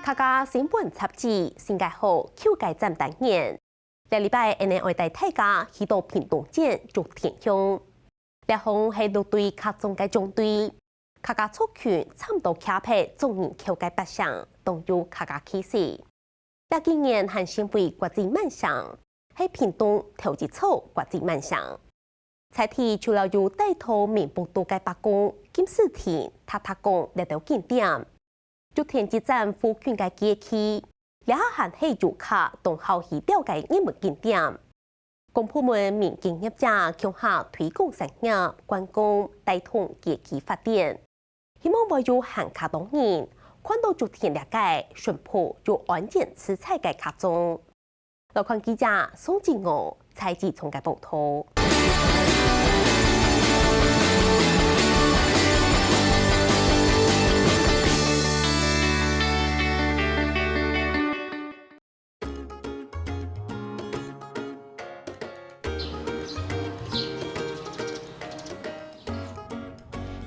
客家新闻杂志新界号秋季站单元，这礼拜因为带大家去到屏东县竹田乡，列方系陆队客中嘅中队，客家族群差唔多卡配众人口嘅北上，都有客家气势。那今年还成为国际漫想，喺屏东头一草国际漫想。彩题除了有带头名不多嘅白宫、金丝田、塔塔宫列到景点。竹田之站附近嘅街區，兩下係遊客同後去了解熱門景點。公部門民經業者強下推廣產業、觀光，帶動街區發展。希望會有行客當人，看到竹田了解淳樸又安全吃菜嘅客中。來看記者宋志豪採自從嘅報道。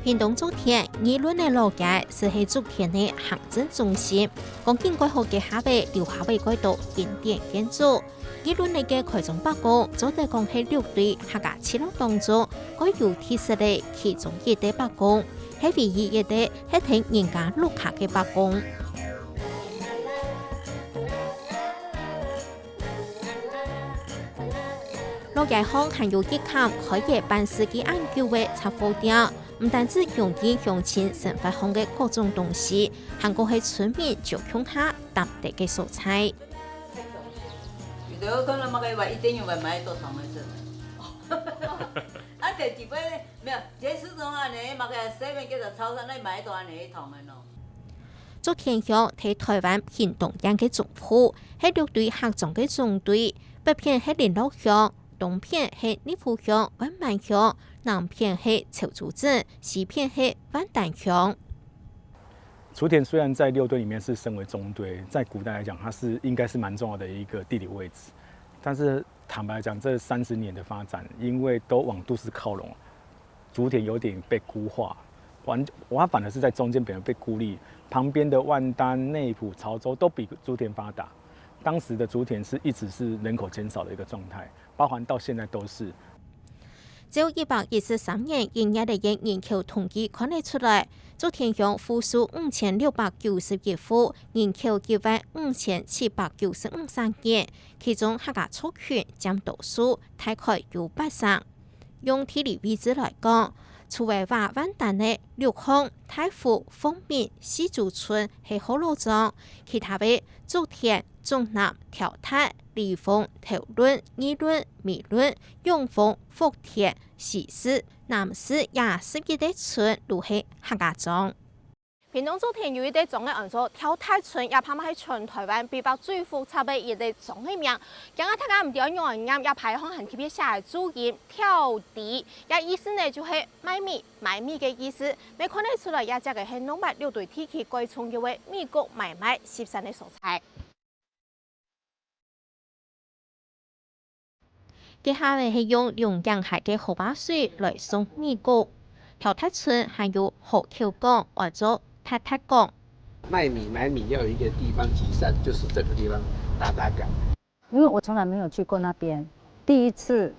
屏東竹田議論嘅路街是喺竹田嘅行政中心，講經過後嘅下邊留下為改道經典建築。議論嚟嘅開宗白講，早在講喺六隊客家七路當中，該有特色嘅其中一地白講，係唯一一地係聽人家陸客嘅白講。路街巷還有一間開業半世紀研究嘅雜貨店。唔單止用於鄉親生活上嘅各種東西，還個係村民就鄉下當地嘅蔬菜。有的可能買個一定要買多少蚊子？啊，這地方沒有，這市場啊，你買個7叫做超市，你買多少你同嘅咯？竹田鄉喺台灣屏東縣嘅總鋪，係六隊客莊嘅總隊，北片係連絡鄉，東片係仁浦鄉、灣萬鄉。南片係潮州鎮，西片係萬丹鄉。竹田虽然在六队里面是身为中队，在古代来讲，它是应该是蛮重要的一个地理位置。但是坦白讲，这30年的发展，因为都往都市靠拢，竹田有点被孤化，它反而是在中间被孤立。旁边的万丹、内埔、潮州都比竹田发达。当时的竹田是一直是人口减少的一个状态，包含到现在都是。照113年营業嘅人口統計看得出來，竹田鄉戶數5691戶，人口95795人，其中客家族群佔多數，大概有80%。用地理位置來講，除為話萬丹嘅六鄉、太湖、豐民、西竹村係好路莊，其他嘅竹田、中南、條塔、利豐、頭崙、議崙、美崙、永豐、福田、西市、南市也11個村都係客家莊。屏東竹田有一個莊嘅叫做條塔村，也拍賣喺全台灣比較最複雜嘅一個莊嘅名。今日大家唔點用啱，也排行很特別寫嘅注音條地，也意思呢就係賣米嘅意思。你看得出來，也即係係農業六隊地區改從嘅為米谷買賣習慣嘅蔬菜。接下來係用龍江海嘅河馬水來送米谷。條塔村還有河口港或者塔塔港。賣米買米要有一個地方集散，就是這個地方達達港。因為我從來沒有去過那邊，第一次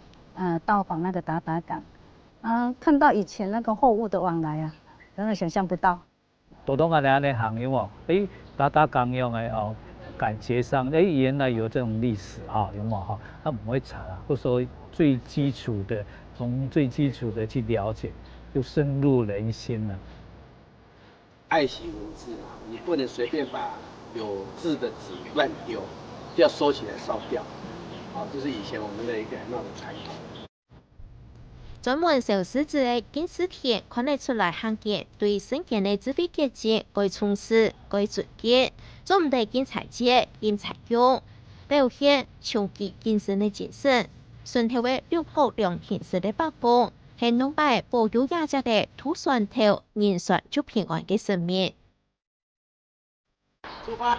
到訪那個達達港，看到以前那個貨物的往來啊，真的想象不到。多東安呢行業喎，達達港用嘅哦。感覺上，原來有這種歷史啊，有冇哈？他唔會查啊，或者說最基礎的，從最基礎的去了解，就深入人心了。愛惜文字啊，你不能隨便把有字的紙亂丟，就要收起來燒掉。好，這是以前我們的一個很好的傳統。專門小獅子嘅金絲田看得出來行嘅對生健嘅智慧結晶該重視該尊敬，做唔到見財節見財用，表現長期健身嘅精神。順頭嘅六福良田式嘅白光，係農業保育亞隻嘅土蒜頭人選就平安嘅生命。出發。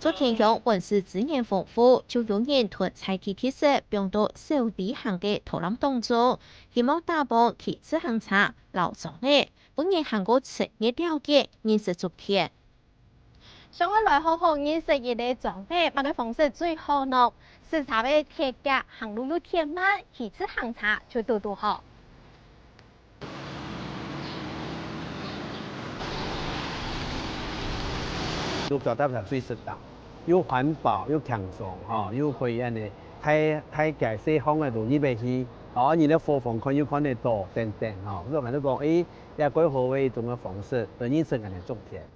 昨天乡文史资源丰富，就有人囤菜地特色并到小地行嘅投篮当中，希望打破其自行车老总嘅，本年行过职业了解认识足田。想我来好好认识一个状态，乜嘅方式最好呢？视察嘅铁架行路又甜慢，其自行车就多好。都表达上最适当，又环保又强壮，又可以安尼睇解西方嘅路呢邊去，而咧貨房看又看得到等等，所以我哋講，也幾好嘅一種方式，嚟認識人哋足田。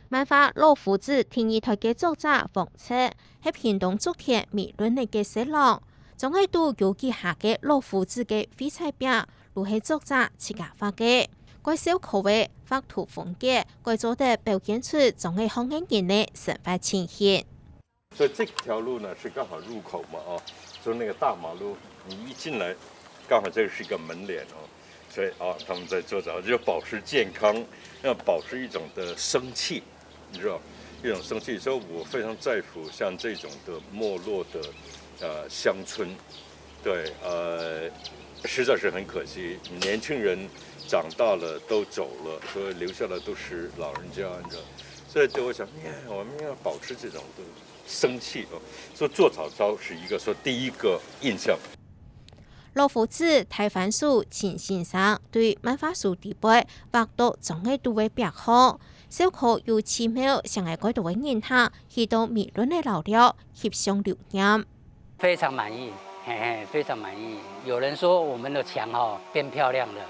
漫畫《老夫子》第二台嘅作者黃徹喺屏東足田美輪嚟嘅寫浪，總係都有記下嘅老夫子嘅廢菜餅，都係作者自家畫嘅。改小口味、畫圖風格，改做得表現出總係香港人嘅生活情形。所以這條路呢是剛好入口嘛，所以那個大馬路你一進來，剛好這個是一個門臉所以他們在做着就保持健康，要保持一種的生氣，你知道，一種生氣。所以我非常在乎像這種的沒落的鄉村，對，實在是很可惜，年輕人長大了都走了，所以留下的都是老人家，你知道。所以對我想，我們要保持這種的生氣所以做早操是一個說第一個印象。老夫子台灣書陳先生對漫畫書地位畫到總係都會別好，小可有奇妙，想係改到嘅人下，去到美輪嘅老了，翕相留念。非常滿意，非常滿意。有人說我們的牆變漂亮了，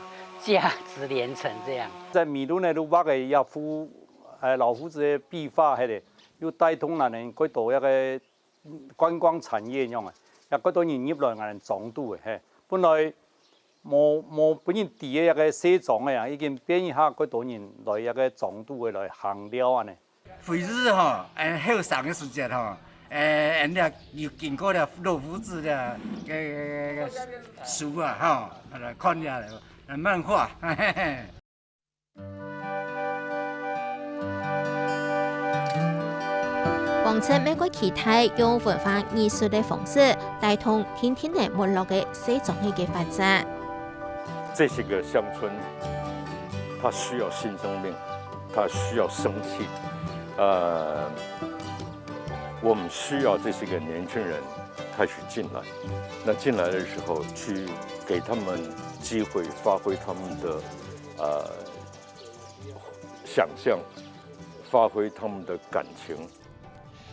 價值連城這樣。在美輪嘅路畫嘅一幅老夫子嘅壁畫喺度，要帶動人改到一個觀光產業樣嘅，又改到人入來人長度嘅。本來冇本人地嘅一個西藏嘅人，已經變一下改到人來一個長度嘅來行了啊呢。回日後生嘅時節人家又經過了老夫子的書啊來看下來漫畫。黃徹美國期待用文化藝術嘅方式帶動天天嘅沒落嘅西藏嘅發展。這些個鄉村，它需要新生命，它需要生氣。我們需要這些個年輕人開始進來。那進來的時候，去給他們機會，發揮他們的想象，發揮他們的感情。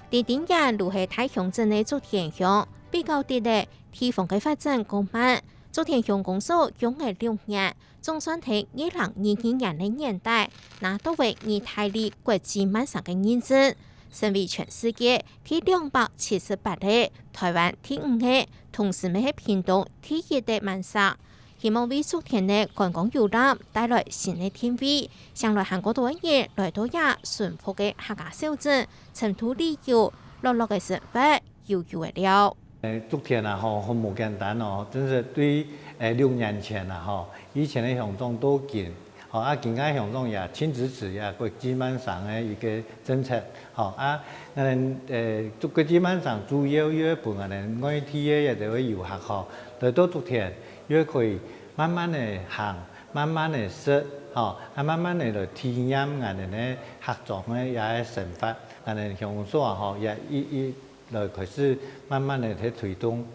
地點也如係太鄉鎮嘅足田鄉，比較啲嘅地方嘅發展更慢。足田鄉公所用嘅6年，總算喺2022年嘅年代拿到為意大利國際漫賞嘅認證，成為全世界第278個，台灣第5個，同時咪喺屏東第1個漫賞。希望為足田嘅觀光遊覽帶來新嘅天味，將來韓國多人來到也淳樸嘅客家小鎮，塵土旅遊，樂樂嘅生活悠悠嘅了。足田啊，好冇簡單哦，真是對6年前啊，以前嘅鄉中都見，現在鄉中也親自治也國際漫賞嘅一個政策，國際漫賞主要要幫人外地嘅一啲遊客來到足田，要可以慢慢地行，慢慢地識，慢慢地來體驗人哋嘅客莊嘅也係生活，人哋鄉所也來開始慢慢地去推動。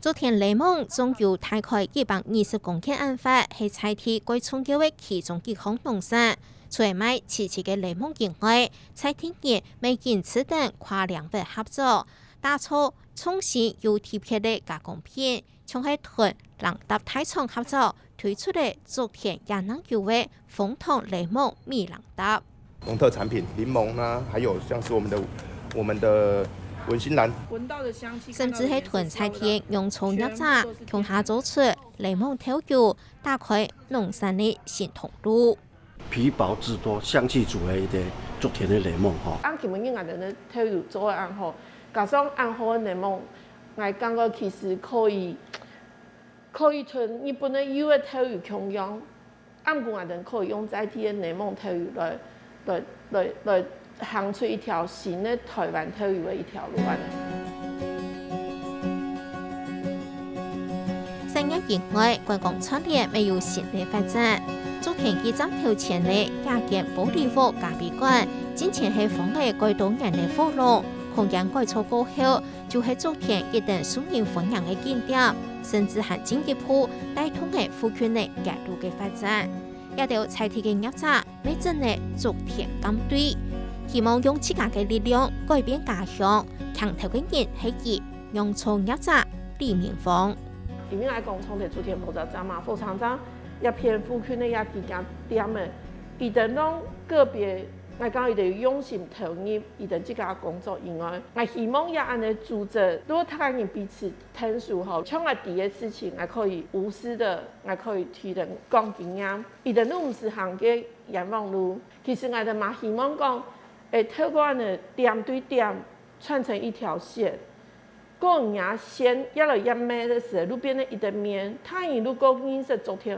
足田雷蒙總有大概120公頃案發，係採地歸重建嘅其中一項農產。除賣遲嘅雷蒙以外，採地業未見此等跨兩邊合作，打造創新又貼切嘅加工品，像係同兩搭大廠合作推出嘅足田亞能有味楓糖雷蒙米兩搭。農特產品檸檬啦，還有像是我們的文心蘭，甚至係屯採地用草藥渣向下做出雷蒙調油，打開農產的新通路。皮薄質多、香氣足嘅啲足田嘅雷蒙按佢們人哋調油做嘅按好，加上按好嘅雷蒙，我感覺其實可以同日本嘅油嘅調油共用，按過我哋可以用在地嘅雷蒙調油來行出一条新的台湾特有的一条路啊！3年以外，观光产业没有新的发展。昨天记者头前的亚建保利屋咖啡馆，之前是房内改动人的火炉，空间改造过后，就是昨天一等数人分享的景点，甚至还进一步带动了附近的街路的发展。也有在地的业者每真的昨天感对，希望用自家的力量改变家乡。强头的人是以农村业者李明峰。里面来讲，从昨天负责站嘛，副厂长也偏附近的也几家店的，伊等拢个别，我讲伊哋用心投入伊等这家工作以外，我希望也安尼组织，如果他人彼此听数吼，像我第一事情，我可以无私的，我可以替人讲经验，伊等都唔是行嘅冤枉路。其实我哋嘛希望讲，透过安尼点对点串成一条线。过年先要了一买的时候，路边的一的面，他一路过饮食昨天。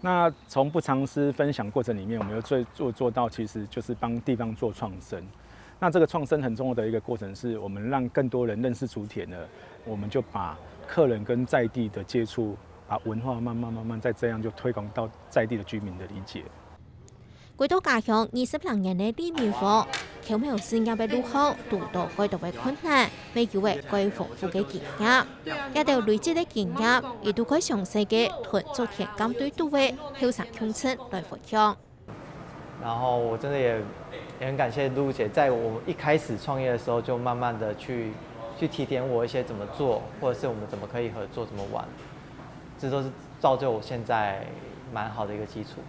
那从不藏私分享过程里面，我们又做到，其实就是帮地方做创生。那这个创生很重要的一个过程，是我们让更多人认识竹田了，我们就把客人跟在地的接触，把文化慢慢再这样就推广到在地的居民的理解。回到家乡20多年的李明峰，巧妙事业的路口遇到许多的困难，未有的最丰富的经验，也有累积的经验，亦都可以详细的同昨天监对度的后生乡亲来分享。然后我真的也很感谢露露姐，在我一开始创业的时候，就慢慢的去提点我一些怎么做，或者是我们怎么可以合作，怎么玩，这都是造就我现在蛮好的一个基础。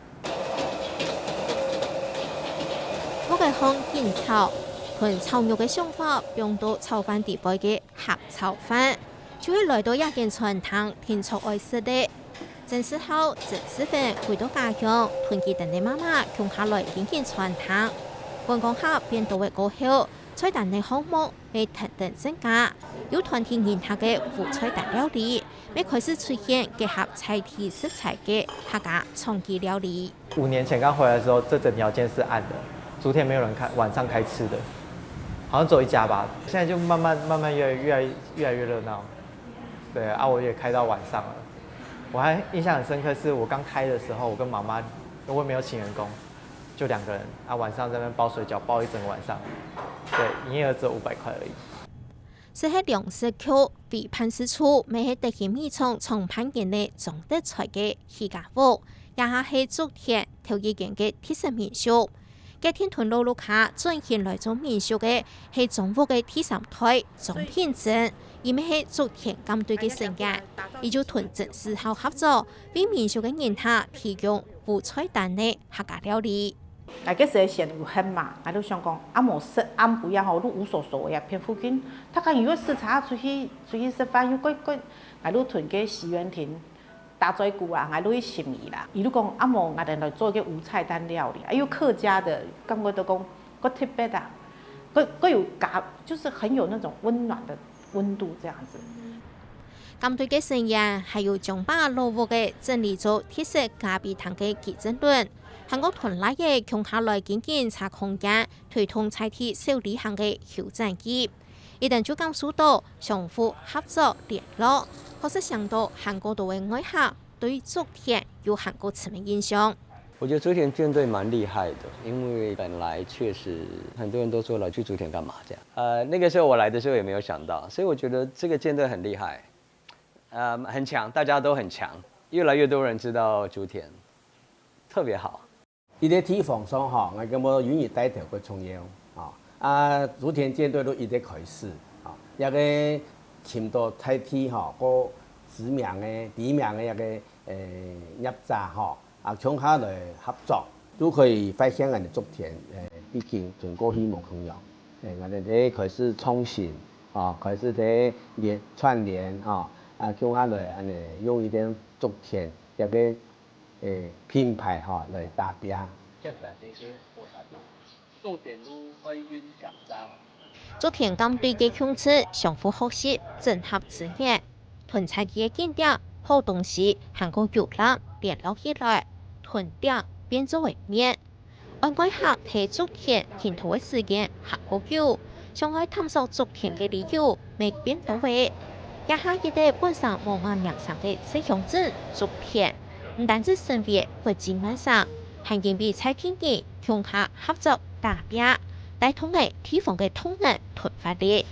我嘅香烟炒同炒肉嘅想法，用到炒饭地位嘅客炒饭，就會來到一間餐廳聽出愛食的。正時後，正時份回到家鄉，團結等嘅媽媽共下來經營餐廳。觀光客變到嘅過後，菜單嘅項目被騰騰增加，有團體研下嘅副菜單料理，未開始出現結合在地食材嘅客家創意料理。5年前剛回來的時候，這整條街是暗的。昨天沒有人晚上開吃的，好像只有一家吧。現在就慢慢越來越熱鬧。對啊，我也開到晚上了。我還印象很深刻，是我剛開的時候，我跟媽媽，我也沒有請員工，就2個人啊，晚上在那邊包水餃，包一整個晚上。對，營業額只有500塊而已。是喺糧食區被判事處，未係特許米廠從判件嘅總得財嘅起價屋，也係昨天頭一件嘅鐵石民宿。嘅天屯路卡轉現來做民宿嘅係中國嘅第3代總品鎮，而咪係昨天監對嘅成員，亦就屯鎮4號合作，為民宿嘅人客提供無菜單嘅客家料理。那個時候嫌有很嘛，我都想講，冇食，不要好，都無所謂呀，偏附近，他講如果視察出去食飯，又貴，我都屯嘅西園亭。大嘴骨啊，我都去心意啦。伊都講冇，我哋來做一個無菜單料理，還有客家的，感覺都講個特別啊，個有就是很有那種溫暖的溫度這樣子。咁對嘅成員還有將把老屋嘅整理做鐵石咖啡堂嘅基準論，韓國團來嘅共下來經檢查空間，推動採體小旅行嘅挑戰機。一旦就感受到相互合作聯絡，可是想到韓國隊的外客對竹田有韓國什麼印象？我覺得竹田艦隊蠻厲害的，因為本來確實很多人都說了去竹田幹嘛這樣。那個時候我來的時候也沒有想到，所以我覺得這個艦隊很厲害，很強，大家都很強，越來越多人知道竹田，特別好。伊在地方上哈，我感覺願意帶頭去重要竹田艦隊都一直開始一個簽到太體個知名嘅地名嘅一個業者從下來合作，都可以發現人哋竹田畢竟全國希望重要。我哋咧開始創新開始咧串聯從下來安尼用一點竹田一個品牌來打標。竹田監隊嘅鄉親相互學習、整合資源，屯採嘅景點、好東西，韓國遊覽聯絡起來，屯點變做為面。安规客提竹田填土嘅時間合好久，上海探索竹田嘅理由未變到位。也下一代本身無按人生嘅思想證竹田，唔單止成為國際名勝，還兼比蔡天兒同下合作打拼，帶動嘅地方嘅統一同發力。